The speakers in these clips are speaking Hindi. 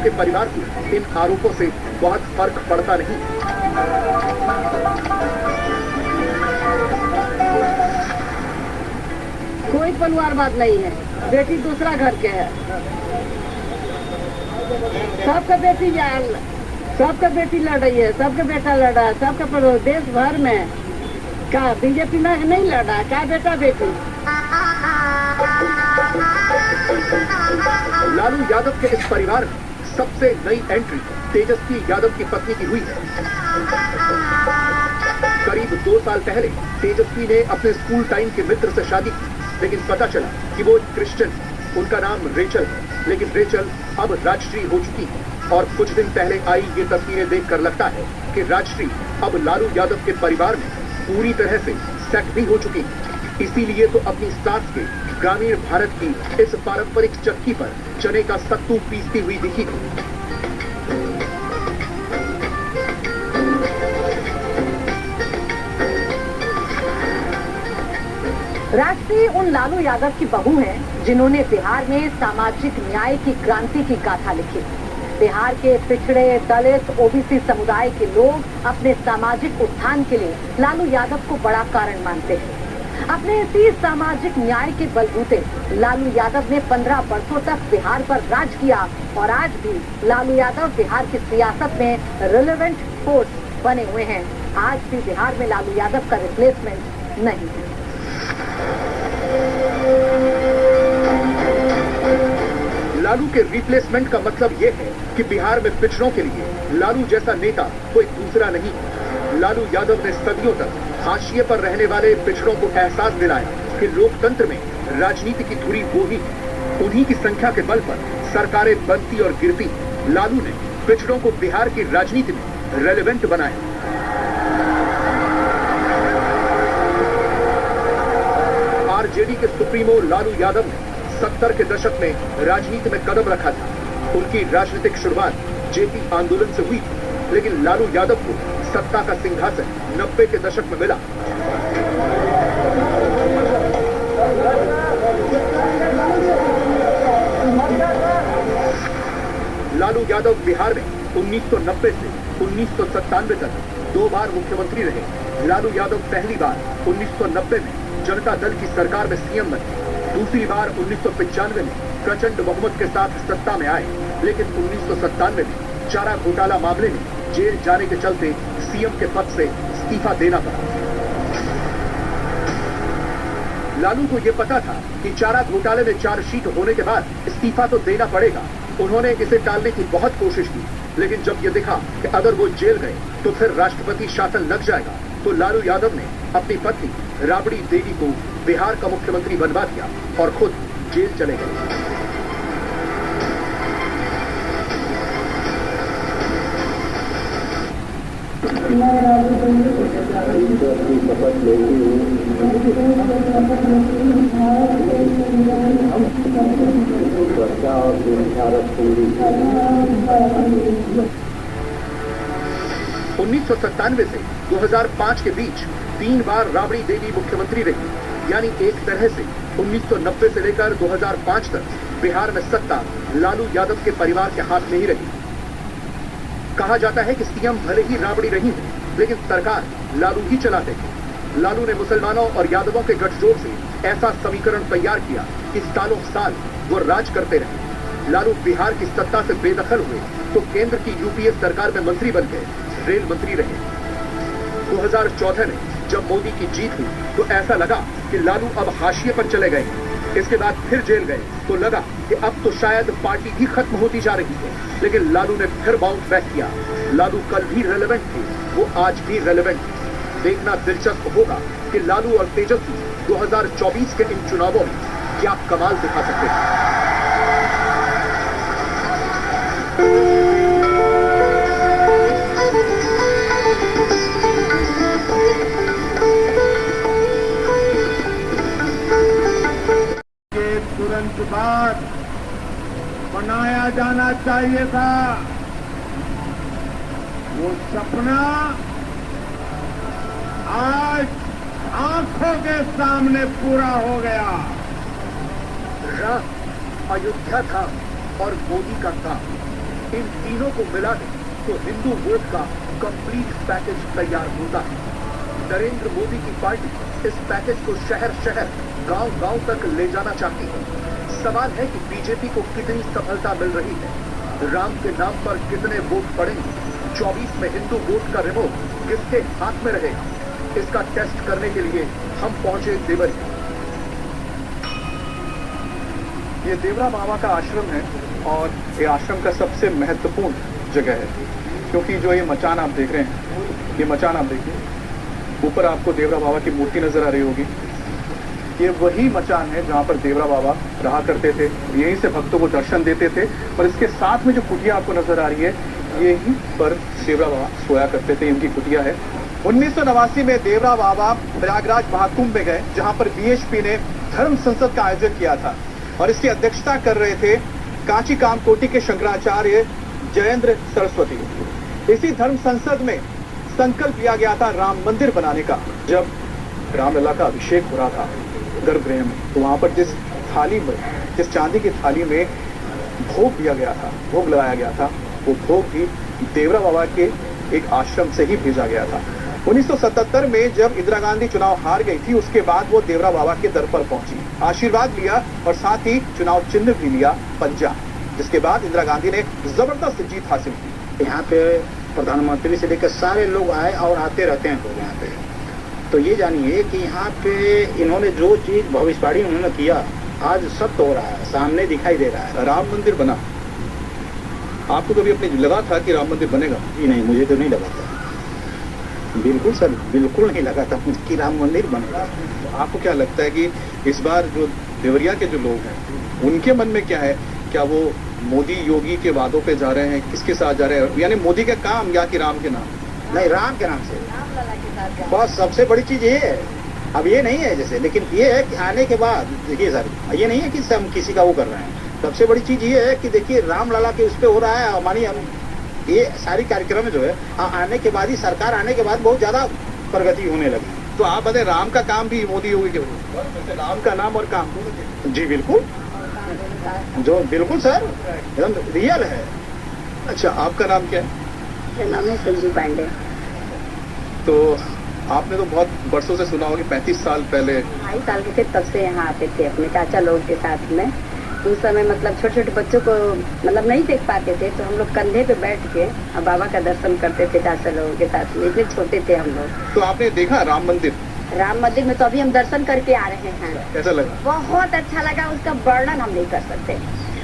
के परिवार को इन आरोपों से बहुत फर्क पड़ता नहीं। कोई परिवारवाद नहीं है, बेटी दूसरा घर के है, सबका बेटी सबका बेटी लड़ रही है, सबका बेटा लड़ रहा है, सबका देश भर में का बीजेपी में नहीं लड़ रहा है, क्या बेटा बेटी। लालू यादव के इस परिवार में सबसे नई एंट्री तेजस्वी यादव की पत्नी की हुई है। करीब 2 साल पहले तेजस्वी ने अपने स्कूल टाइम के मित्र से शादी की, लेकिन पता चला कि वो क्रिश्चियन, उनका नाम रेचल है, लेकिन रेचल अब राजश्री हो चुकी है। और कुछ दिन पहले आई ये तस्वीरें देखकर लगता है कि राजश्री अब लालू यादव के परिवार में पूरी तरह से सेट भी हो चुकी है। इसीलिए तो अपनी सास के ग्रामीण भारत की इस पारंपरिक चक्की पर चने का सत्तू पीसती हुई दिखी थी। राजश्री उन लालू यादव की बहू हैं जिन्होंने बिहार में सामाजिक न्याय की क्रांति की गाथा लिखी। बिहार के पिछड़े, दलित, ओबीसी समुदाय के लोग अपने सामाजिक उत्थान के लिए लालू यादव को बड़ा कारण मानते हैं। अपने इसी सामाजिक न्याय के बलबूते लालू यादव ने 15 वर्षों तक बिहार पर राज किया और आज भी लालू यादव बिहार की सियासत में रिलेवेंट फोर्स बने हुए हैं। आज भी बिहार में लालू यादव का रिप्लेसमेंट नहीं है। लालू के रिप्लेसमेंट का मतलब यह है कि बिहार में पिछड़ों के लिए लालू जैसा नेता कोई दूसरा नहीं। लालू यादव ने सदियों तक हाशिए पर रहने वाले पिछड़ों को एहसास दिलाया कि लोकतंत्र में राजनीति की धुरी वो ही है। उन्हीं की संख्या के बल पर सरकारें बनती और गिरती। लालू ने पिछड़ों को बिहार की राजनीति में रेलेवेंट बनाया। आरजेडी के सुप्रीमो लालू यादव ने 70 के दशक में राजनीति में कदम रखा था। उनकी राजनीतिक शुरुआत जेपी आंदोलन से हुई थी, लेकिन लालू यादव को सत्ता का सिंहासन 90 के दशक में मिला। लालू यादव बिहार में 1990 से 1997 तक 2 बार मुख्यमंत्री रहे। लालू यादव पहली बार 1990 में जनता दल की सरकार में सीएम बने। दूसरी बार 1995 में प्रचंड बहुमत के साथ सत्ता में आए, लेकिन 1997 में चारा घोटाला मामले में जेल जाने के चलते सीएम के पद से इस्तीफा देना पड़ा। लालू को यह पता था कि चारा घोटाले में चार्जशीट होने के बाद इस्तीफा तो देना पड़ेगा। उन्होंने इसे टालने की बहुत कोशिश की, लेकिन जब यह दिखा कि अगर वो जेल गए तो फिर राष्ट्रपति शासन लग जाएगा, तो लालू यादव ने अपनी पत्नी राबड़ी देवी को बिहार का मुख्यमंत्री बनवा दिया और खुद जेल चले गए। उन्नीस सौ 97 से 2005 के बीच 3 बार राबड़ी देवी मुख्यमंत्री रही। यानी एक तरह से 1990 से लेकर 2005 तक बिहार में सत्ता लालू यादव के परिवार के हाथ में ही रही। कहा जाता है कि सीएम भले ही राबड़ी रही हो, लेकिन सरकार लालू ही चलाते थे। लालू ने मुसलमानों और यादवों के गठजोड़ से ऐसा समीकरण तैयार किया कि सालों साल वो राज करते रहे। लालू बिहार की सत्ता से बेदखल हुए तो केंद्र की यूपीए सरकार में मंत्री बन गए, रेल मंत्री रहे। 2014 में जब मोदी की जीत हुई तो ऐसा लगा कि लालू अब हाशिए पर चले गए। इसके बाद फिर जेल गए तो लगा कि अब तो शायद पार्टी भी खत्म होती जा रही है, लेकिन लालू ने फिर बाउंस बैक किया। लालू कल भी रेलेवेंट थे, वो आज भी रेलेवेंट है। देखना दिलचस्प होगा कि लालू और तेजस्वी 2024 के इन चुनावों में क्या कमाल दिखा सकते हैं। तुरंत बाद बनाया जाना चाहिए था, वो सपना आज आंखों के सामने पूरा हो गया। राम अयोध्या था और मोदी का काम इन तीनों को मिला दें तो हिंदू वोट का कंप्लीट पैकेज तैयार होता है। नरेंद्र मोदी की पार्टी इस पैकेज को शहर शहर, गांव गांव तक ले जाना चाहती है। सवाल है कि बीजेपी को कितनी सफलता मिल रही है, राम के नाम पर कितने वोट पड़ेंगे, 24 में हिंदू वोट का रिमोट किसके हाथ में रहेगा। इसका टेस्ट करने के लिए हम पहुंचे देवरिया। ये देवरा बाबा का आश्रम है और ये आश्रम का सबसे महत्वपूर्ण जगह है, क्योंकि जो ये मचान आप देख रहे हैं, ये मचान आप देखिए, ऊपर आपको देवरा बाबा की मूर्ति नजर आ रही होगी। ये वही मचान है जहाँ पर देवरा बाबा रहा करते थे, यहीं से भक्तों को दर्शन देते थे। और इसके साथ में जो कुटिया आपको नजर आ रही है, यहीं पर देवरा बाबा सोया करते थे, इनकी कुटिया है। 1989 में देवरा बाबा प्रयागराज महाकुंभ में गए, जहाँ पर बीएचपी ने धर्म संसद का आयोजन किया था और इसकी अध्यक्षता कर रहे थे कांची कामकोटी के शंकराचार्य जयेंद्र सरस्वती। इसी धर्म संसद में संकल्प लिया गया था राम मंदिर बनाने का। जब रामलला का अभिषेक हो रहा था गर्भगृह में, तो वहां पर जिस थाली में, जिस चांदी की थाली में भोग दिया गया था, भोग लगाया गया था, वो भोग भी देवरा बाबा के एक आश्रम से ही भेजा गया था। 1977 में जब इंदिरा गांधी चुनाव हार गई थी, उसके बाद वो देवरा बाबा के दर पर पहुंची, आशीर्वाद लिया और साथ ही चुनाव चिन्ह भी लिया पंजा, जिसके बाद इंदिरा गांधी ने जबरदस्त जीत हासिल की। यहाँ पे प्रधानमंत्री से लेकर सारे लोग आए और आते रहते हैं लोग यहाँ पे। तो ये जानिए कि यहाँ पे इन्होंने जो चीज भविष्यवाणी उन्होंने किया, आज सत्य हो रहा है, सामने दिखाई दे रहा है। राम मंदिर बना, आपको कभी अपने लगा था कि राम मंदिर बनेगा? जी नहीं, मुझे तो नहीं लगा था, बिल्कुल सर, बिल्कुल नहीं लगा था कि राम मंदिर बनेगा। आपको क्या लगता है कि इस बार जो देवरिया के जो लोग हैं, उनके मन में क्या है? क्या वो मोदी योगी के वादों पे जा रहे हैं, किसके साथ जा रहे हैं, यानी मोदी का काम या कि राम के नाम? नहीं, राम के नाम से। बस सबसे बड़ी चीज ये है, अब ये नहीं है जैसे, लेकिन ये है कि आने के बाद देखिए सर, ये नहीं है कि हम किसी का वो कर रहे हैं। सबसे बड़ी चीज ये है कि देखिए रामलला के उस पे हो रहा है, मानिए हम ये सारी कार्यक्रम जो है आने के बाद ही, सरकार आने के बाद बहुत ज्यादा प्रगति होने लगी। तो आप बताए राम का काम भी मोदी योगी के वजह, राम का नाम और काम? जी बिल्कुल, जो बिल्कुल सर एकदम रियल है। अच्छा, आपका नाम क्या है? मेरा नाम है संजू पांडे। तो आपने तो बहुत वर्षों से सुना होगा कि 35 साल पहले 2.5 साल के थे तब से यहाँ आते थे अपने चाचा लोग के साथ में। उस समय मतलब छोटे छोटे बच्चों को मतलब नहीं देख पाते थे, तो हम लोग कंधे पे बैठ के और बाबा का दर्शन करते थे चाचा लोगों के साथ में, इतने छोटे थे हम लोग। तो आपने देखा राम मंदिर? राम मंदिर में तो अभी हम दर्शन करके आ रहे हैं। कैसा लगा? बहुत अच्छा लगा, उसका वर्णन हम नहीं कर सकते।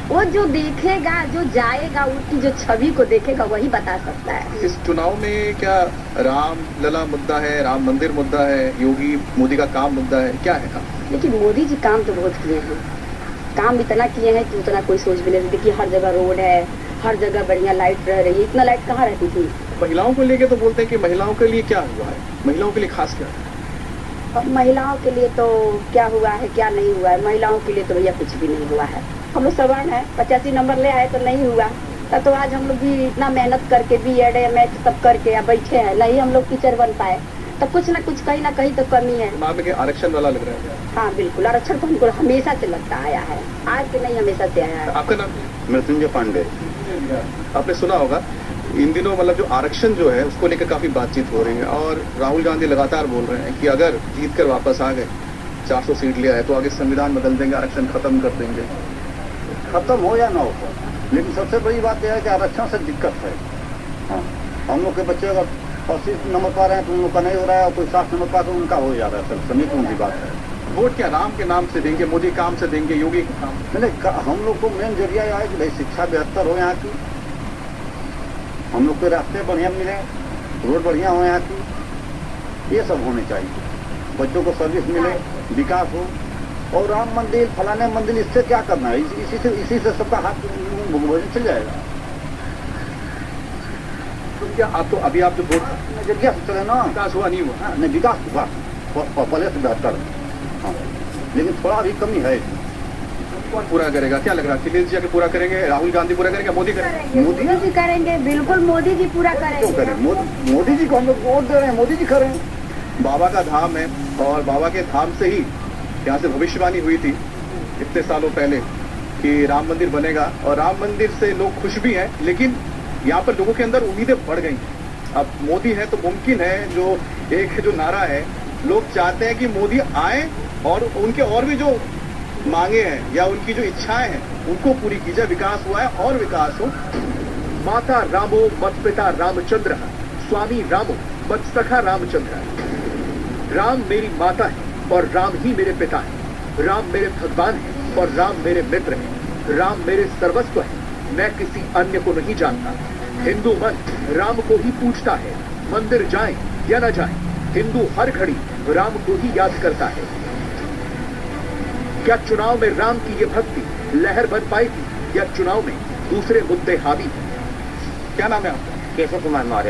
वो जो देखेगा, जो जाएगा, उसकी जो छवि को देखेगा वही बता सकता है। इस चुनाव में क्या राम लला मुद्दा है, राम मंदिर मुद्दा है, योगी मोदी का काम मुद्दा है, क्या है काम? लेकिन मोदी जी काम तो बहुत किए हैं, काम इतना किए हैं कि उतना कोई सोच भी नहीं सकती। कि हर जगह रोड है, हर जगह बढ़िया लाइट रह रही है, इतना लाइट कहाँ रहती थी। महिलाओं को लेके तो बोलते हैं कि महिलाओं के लिए क्या हुआ है, महिलाओं के लिए खास क्या है? अब महिलाओं के लिए तो क्या हुआ है, क्या नहीं हुआ है, महिलाओं के लिए तो भैया कुछ भी नहीं हुआ है। हम लोग सवर्ण है, 85 नंबर ले आए तो नहीं हुआ, तब तो आज हम लोग भी इतना मेहनत करके BEd MH सब करके अब बैठे हैं, नहीं हम लोग टीचर बन पाए, तो कुछ ना कुछ कहीं ना कहीं तो कमी है। मामले के आरक्षण वाला लग रहा है? हाँ बिल्कुल, आरक्षण तो हमको हमेशा से लगता आया है, आज से नहीं हमेशा से आया है। आपका नाम? मृत्युंजय पांडे। आपने सुना होगा इन दिनों मतलब जो आरक्षण जो है उसको लेकर काफी बातचीत हो रही है और राहुल गांधी लगातार बोल रहे हैं कि अगर जीत कर वापस आ गए, 400 सीट ले आए, तो आगे संविधान बदल देंगे, आरक्षण खत्म कर देंगे। खत्म हो या ना हो, लेकिन सबसे बड़ी बात यह है कि आरक्षण से दिक्कत है। हाँ, हम लोग के बच्चे अगर 80 नंबर पा रहे हैं तो उन लोग का नहीं हो रहा है, और कोई 60 नंबर पा तो उनका हो जा रहा है। सर समीकरण की बात है। वोट क्या राम के नाम से देंगे, मोदी काम से देंगे, योगी के काम? नहीं, हम लोग को मेन जरिया यह है कि भाई शिक्षा बेहतर हो यहाँ की, हम लोग के रास्ते बढ़िया मिले, रोड बढ़िया हो यहाँ की, ये सब होने चाहिए। बच्चों को सर्विस मिले, विकास हो। और राम मंदिर, फलाने मंदिर, इससे क्या करना है? इसी से सबका हाथ भोजन चल जाएगा। तो क्या आप तो अभी आप जो वोट नजरिया से चले ना, विकास हुआ नहीं हुआ? नहीं, विकास हुआ पहले से बेहतर है, हाँ, लेकिन थोड़ा अभी कमी है। कौन पूरा करेगा, क्या लग रहा है? अखिलेश जी आके पूरा करेंगे, राहुल गांधी पूरा करेंगे, मोदी करेंगे? मोदी जी करेंगे, बिल्कुल मोदी जी पूरा क्यों करेंगे। करें? मोदी जी को हम लोग वोट दे रहे हैं, मोदी जी करें। बाबा का धाम है और बाबा के धाम से ही यहाँ से भविष्यवाणी हुई थी इतने सालों पहले कि राम मंदिर बनेगा और राम मंदिर से लोग खुश भी हैं, लेकिन यहाँ पर लोगों के अंदर उम्मीदें बढ़ गई हैं। अब मोदी है तो मुमकिन है, जो एक जो नारा है, लोग चाहते हैं कि मोदी आए और उनके और भी जो मांगे हैं या उनकी जो इच्छाएं हैं उनको पूरी की जाए। विकास हुआ है और विकास हो। माता रामो मत पिता रामचंद्र, स्वामी रामो मत सखा रामचंद्र। राम मेरी माता है और राम ही मेरे पिता है। राम मेरे भगवान है और राम मेरे मित्र है। राम मेरे सर्वस्व है, मैं किसी अन्य को नहीं जानता। हिंदू मन राम को ही पूजता है, मंदिर जाए या न जाए, हिंदू हर घड़ी राम को ही याद करता है। क्या चुनाव में राम की ये भक्ति लहर बन पाएगी या चुनाव में दूसरे मुद्दे हावी? क्या नाम है आपका? केशव कुमार मौर्य।